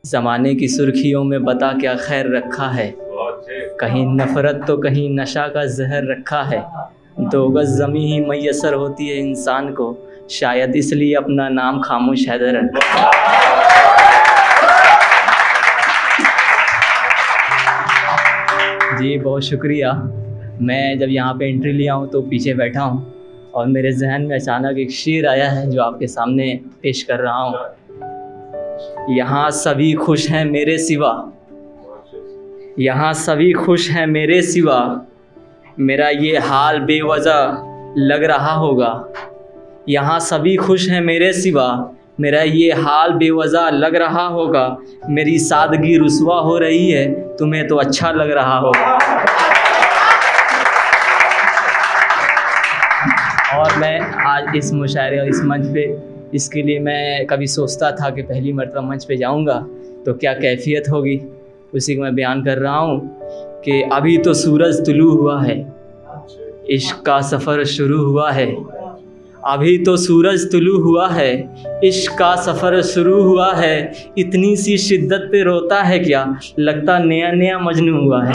ज़माने की सुर्खियों में बता क्या खैर रखा है, कहीं नफ़रत तो कहीं नशा का जहर रखा है। 2 गज़ ज़मीं ही मैसर होती है इंसान को, शायद इसलिए अपना नाम खामोश हैदर रखा है। जी बहुत शुक्रिया। मैं जब यहाँ पे एंट्री लिया हूँ तो पीछे बैठा हूँ और मेरे जहन में अचानक एक शेर आया है जो आपके सामने पेश कर रहा हूँ। यहाँ सभी खुश हैं मेरे सिवा, यहाँ सभी खुश हैं मेरे सिवा, मेरा ये हाल बेवजह लग रहा होगा। यहाँ सभी खुश हैं मेरे सिवा, मेरा ये हाल बेवजह लग रहा होगा। मेरी सादगी रुसवा हो रही है, तुम्हें तो अच्छा लग रहा होगा। और मैं आज इस मुशायरे और इस मंच पे, इसके लिए मैं कभी सोचता था कि पहली मर्तबा मंच पे जाऊंगा तो क्या कैफियत होगी, उसी को मैं बयान कर रहा हूँ कि अभी तो सूरज तुलू हुआ है, इश्क का सफ़र शुरू हुआ है। अभी तो सूरज तुलू हुआ है, इश्क का सफ़र शुरू हुआ है। इतनी सी शिद्दत पे रोता है क्या, लगता नया नया मजनू हुआ है।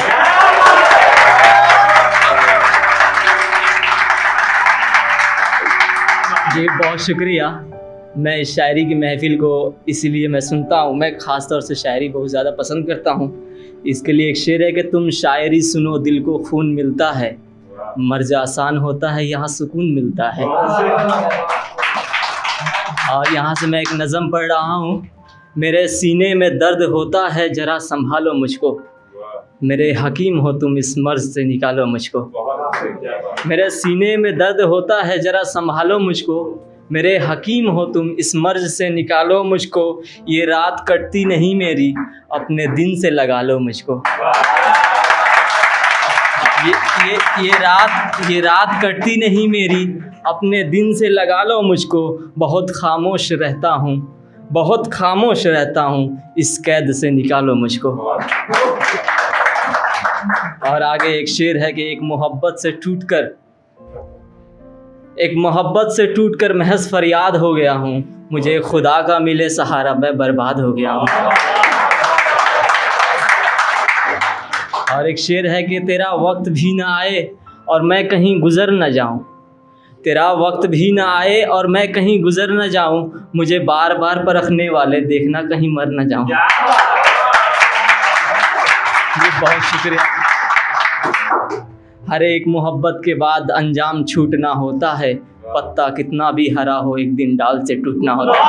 जी बहुत शुक्रिया। मैं इस शायरी की महफ़िल को इसीलिए मैं सुनता हूँ, मैं ख़ास तौर से शायरी बहुत ज़्यादा पसंद करता हूँ। इसके लिए एक शेर है कि तुम शायरी सुनो दिल को खून मिलता है, मर्ज आसान होता है यहाँ सुकून मिलता है। और यहाँ से मैं एक नज़म पढ़ रहा हूँ। मेरे सीने में दर्द होता है ज़रा संभालो मुझको, मेरे हकीम हो तुम इस मर्ज से निकालो मुझको। मेरे सीने में दर्द होता है ज़रा संभालो मुझको, मेरे हकीम हो तुम इस मर्ज से निकालो मुझको। ये रात कटती नहीं मेरी, अपने दिन से लगा लो मुझको। ये रात कटती नहीं मेरी, अपने दिन से लगा लो मुझको। बहुत खामोश रहता हूँ, बहुत खामोश रहता हूँ, इस कैद से निकालो मुझको। और आगे एक शेर है कि एक मोहब्बत से टूटकर महज फरियाद हो गया हूँ, मुझे खुदा का मिले सहारा मैं बर्बाद हो गया हूँ। और एक शेर है कि तेरा वक्त भी ना आए और मैं कहीं गुज़र न जाऊँ, तेरा वक्त भी ना आए और मैं कहीं गुज़र न जाऊँ, मुझे बार बार परखने वाले देखना कहीं मर न जाऊँ। जी बहुत शुक्रिया। हर एक मोहब्बत के बाद अंजाम छूटना होता है, पत्ता कितना भी हरा हो एक दिन डाल से टूटना होता है।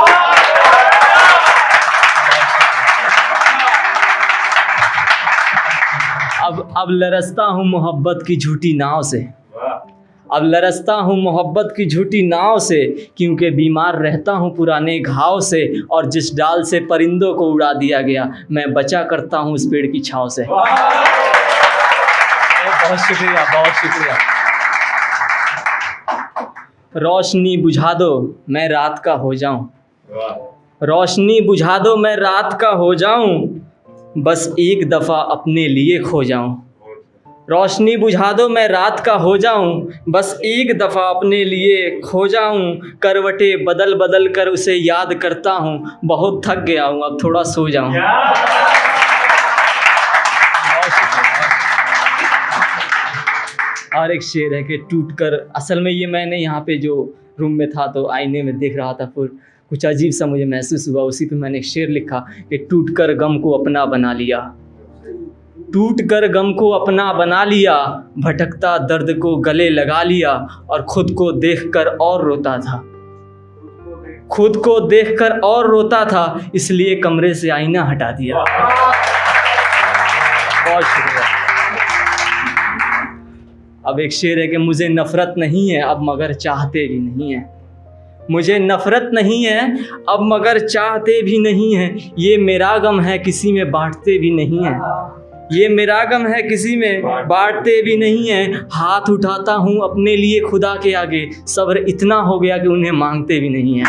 अब लरसता हूँ मोहब्बत की झूठी नाव से, अब लरसता हूँ मोहब्बत की झूठी नाव से, क्योंकि बीमार रहता हूँ पुराने घाव से। और जिस डाल से परिंदों को उड़ा दिया गया, मैं बचा करता हूँ उस पेड़ की छाँव से। बहुत शुक्रिया, बहुत शुक्रिया। रोशनी बुझा दो मैं रात का हो जाऊं, रोशनी बुझा दो मैं रात का हो जाऊं, बस एक दफ़ा अपने लिए खो जाऊं। रोशनी बुझा दो मैं रात का हो जाऊं, बस एक दफ़ा अपने लिए खो जाऊं। करवटें बदल बदल कर उसे याद करता हूं, बहुत थक गया हूं अब थोड़ा सो जाऊं। और एक शेर है कि टूटकर, असल में ये मैंने यहाँ पे जो रूम में था तो आईने में देख रहा था, फिर कुछ अजीब सा मुझे महसूस हुआ, उसी पे मैंने एक शेर लिखा कि टूटकर गम को अपना बना लिया, टूटकर गम को अपना बना लिया, भटकता दर्द को गले लगा लिया। और खुद को देखकर और रोता था, खुद को देखकर और रोता था, इसलिए कमरे से आईना हटा दिया। बहुत शुक्रिया। अब एक शेर है कि मुझे नफ़रत नहीं है अब मगर चाहते भी नहीं है, मुझे नफ़रत नहीं है अब मगर चाहते भी नहीं है। ये मेरा गम है किसी में बांटते भी नहीं है, ये मेरा गम है किसी में बांटते भी नहीं है। हाथ उठाता हूँ अपने लिए खुदा के आगे, सब्र इतना हो गया कि उन्हें मांगते भी नहीं है।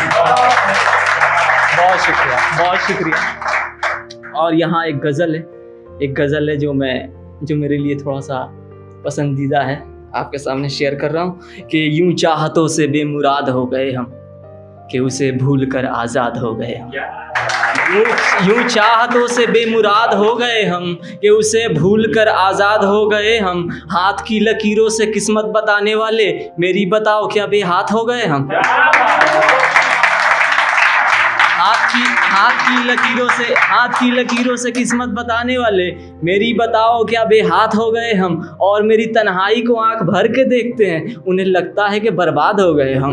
बहुत शुक्रिया, बहुत शुक्रिया। और यहाँ एक गज़ल है जो मेरे लिए थोड़ा सा पसंदीदा है, आपके सामने शेयर कर रहा हूँ कि यूं चाहतों से बेमुराद हो गए हम, कि उसे भूल कर आज़ाद हो गए हम। यूं चाहतों से बेमुराद हो गए हम कि उसे भूल कर आज़ाद हो गए हम। हाथ की लकीरों से किस्मत बताने वाले, मेरी बताओ क्या बेहाथ हो गए हम। हाथ की लकीरों से किस्मत बताने वाले, मेरी बताओ क्या बेहाथ हो गए हम। और मेरी तन्हाई को आंख भर के देखते हैं, उन्हें लगता है कि बर्बाद हो गए हम।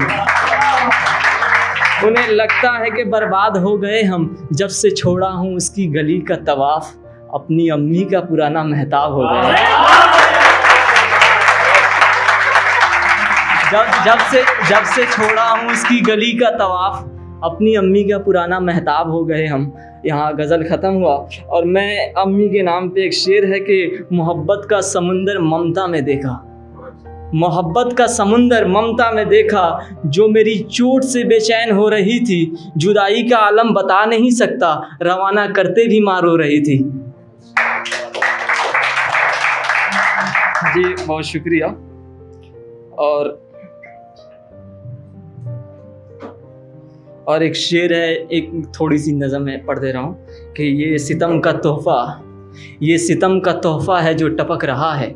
उन्हें लगता है कि बर्बाद हो गए हम। जब से छोड़ा हूँ उसकी गली का तवाफ, अपनी अम्मी का पुराना महताब हो गया। जब से छोड़ा हूँ उसकी गली का तवाफ, अपनी अम्मी का पुराना महताब हो गए हम। यहाँ गज़ल ख़त्म हुआ और मैं अम्मी के नाम पे एक शेर है कि मोहब्बत का समुंदर ममता में देखा, मोहब्बत का समुंदर ममता में देखा, जो मेरी चोट से बेचैन हो रही थी, जुदाई का आलम बता नहीं सकता, रवाना करते भी मार हो रही थी। जी बहुत शुक्रिया। और एक शेर है, एक थोड़ी सी नज़म है, पढ़ दे रहा हूँ कि ये सितम का तोहफ़ा है जो टपक रहा है।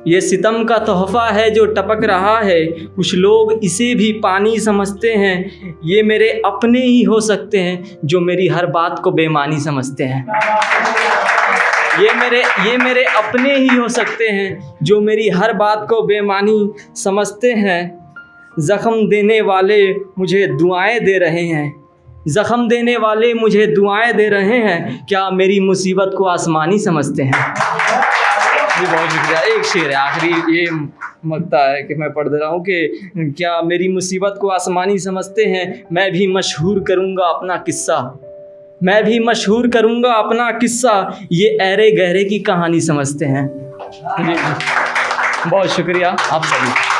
ये सितम का तोहफ़ा है जो टपक रहा है, कुछ लोग इसे भी पानी समझते हैं। ये मेरे अपने ही हो सकते हैं जो मेरी हर बात को बेमानी समझते हैं। ये मेरे अपने ही हो सकते हैं जो मेरी हर बात को बेमानी समझते हैं। ज़ख्म देने वाले मुझे दुआएं दे रहे हैं, ज़ख्म देने वाले मुझे दुआएं दे रहे हैं, क्या मेरी मुसीबत को आसमानी समझते हैं। जी बहुत शुक्रिया। एक शेर है आखिरी, ये मगता है कि मैं पढ़ दे रहा हूँ कि क्या मेरी मुसीबत को आसमानी समझते हैं। मैं भी मशहूर करूँगा अपना किस्सा, मैं भी मशहूर करूँगा अपना किस्सा, ये ऐरे गहरे की कहानी समझते हैं। जी बहुत शुक्रिया आप सभी।